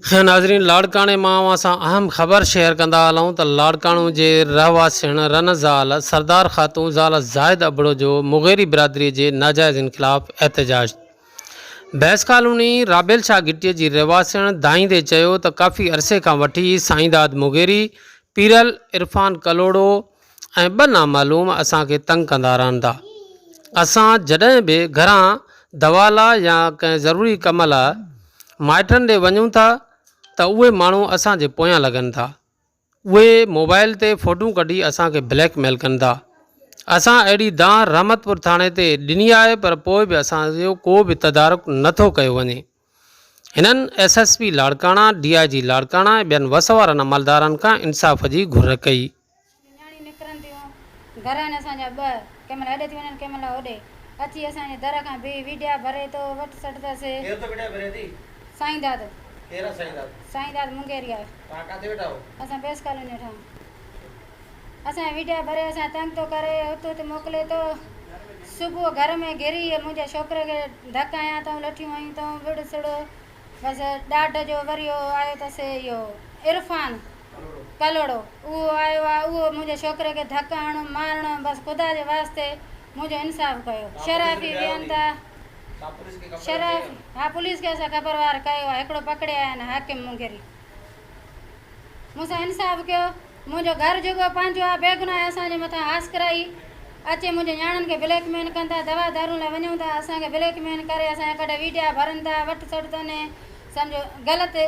नाज़रीन, लाड़काणे मां असां अहम ख़बर शेयर कंदा हलूं त लाड़काणो जे रहवासिण रनज़ाल सरदार ख़ातून ज़ाल ज़ाहिद अबड़ो जो मुग़ेरी बिरादरी जे नाजायज़ इनख़िलाफ़ एहतजाज। बहस कॉलोनी राबेल शाह गिटीअ जी रहवासिण दाईंदे चयो त काफ़ी अरसे खां वठी साईंदाद मुग़ेरी, पीरल इरफान कलोड़ो ऐं ॿ नामालूम असांखे तंग कंदा रहनि था। असां जॾहिं बि घरां दवा लाइ या कंहिं ज़रूरी कम लाइ माइटनि ॾे वञूं था त उहे माण्हू असांजे पोयां लॻनि था। उहे मोबाइल ते फ़ोटू कढी असांखे ब्लैकमेल कनि था। असां अहिड़ी दांह रहमतपुर थाणे ते ॾिनी आहे, पर पोइ बि असांजो को बि तदारुक नथो कयो वञे। हिननि SSP लाड़काणा, DIG लाड़काणा ऐं ॿियनि वस वारनि अमलदारनि खां इंसाफ़ जी घुर कई। घरनि असांजा ॿ कंहिं महिल हेॾे थी वञनि, कंहिं महिल होॾे अची असांजे दर खां बि विडिया भरे थो वटि सटंदासीं। साईंदाद मुंगेरी आहे। असां बेस कॉलोनी वेठा असां विडिया भरे असां तंग थो करे, हुते मोकिले थो। सुबुह घर में घिरी मुंहिंजे छोकिरे खे धक आया अथऊं, लठियूं आयूं अथऊं, विड़ सिड़ बसि ॾाढ जो वरी आयो अथसि इहो इरफान कलोड़ो, उहो आयो आहे। उहो मुंहिंजे छोकिरे खे धक हणो मारणो, बसि ख़ुदा जे वास्ते मुंहिंजो इंसाफ़ कयो। शराफ़ी विहनि था, शराफ़ी। हा, पुलिस खे असां ख़बरवार कयो आहे, हिकिड़ो पकड़िया आहिनि हाकिम मुंगेरी। मूंसां इंसाफ़ कयो। मुंहिंजो घर जेको पंहिंजो आहे बेगुनाह असांजे मथां हास कराई अचे, मुंहिंजे न्याणनि खे ब्लैकमेल कनि था। दवा दारू लाइ वञूं था, असांखे ब्लैकमेल करे असांजे कॾहिं विडिया भरनि था, वटि सटि अथनि, सम्झो ग़लति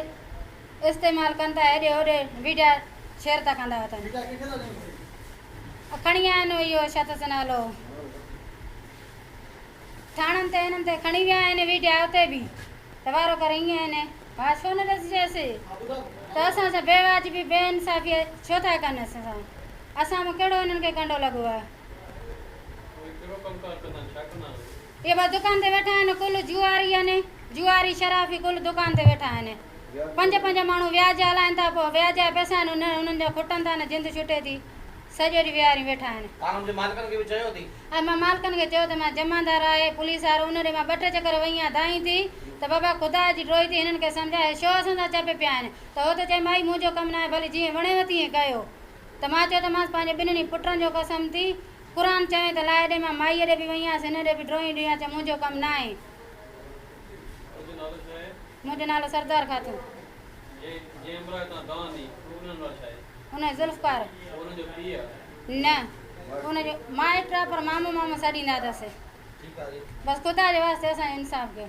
इस्तेमालु कनि था। हेॾे होॾे विडिया शेयर था कंदा अथनि। खणी आया आहिनि इहो छा अथसि नालो, थाणनि ते हिननि ते खणी विया आहिनि विडिया, उते बि त वारो करे ईअं आहिनि। हा, छो न ॾिसिजेसि त असां सां बेवाजिबी बेइंसाफ़ी छो था कनि। असां में कहिड़ो हिननि खे कंडो लॻो आहे। इहे बस दुकान ते वेठा आहिनि, कुल जुआरी आहिनि, जुआरी शराफ़ी कुल दुकान ते वेठा आहिनि। पंज माण्हू व्याज हलाइनि था, पोइ व्याज जा पैसा उन्हनि जा खुटनि था न, जिंद छुटे थी। सॼो ॾींहुं विहारी वेठा आहिनि। ऐं मां मालिकनि खे चयो त मां जमादार आहे पुलिस वारो, उन ॾे मां 2 चकर वई आहियां दाई थी त बाबा ख़ुदा जी ड्रोही थी हिननि खे सम्झाए छो असां सां चपे पिया आहिनि। त हो त चए माई मुंहिंजो कमु न आहे, भली जीअं वणेव तीअं कयो। त मां चयो त मां पंहिंजे ॿिन्हिनि पुटनि जो कसम थी क़ुर चवे त लाइ ॾे, मां माईअ ॾे बि वई आहियां, हिन ॾे बि ड्रोही ॾियां, चयो मुंहिंजो कमु न आहे। मुंहिंजो नालो सरदार ख़ातून। हुन जुल्फकार न, हुनजो माइट आहे, पर मामो सॾींदा अथसि। बसि ख़ुदा जे वास्ते असां इंसाफ़ कयो।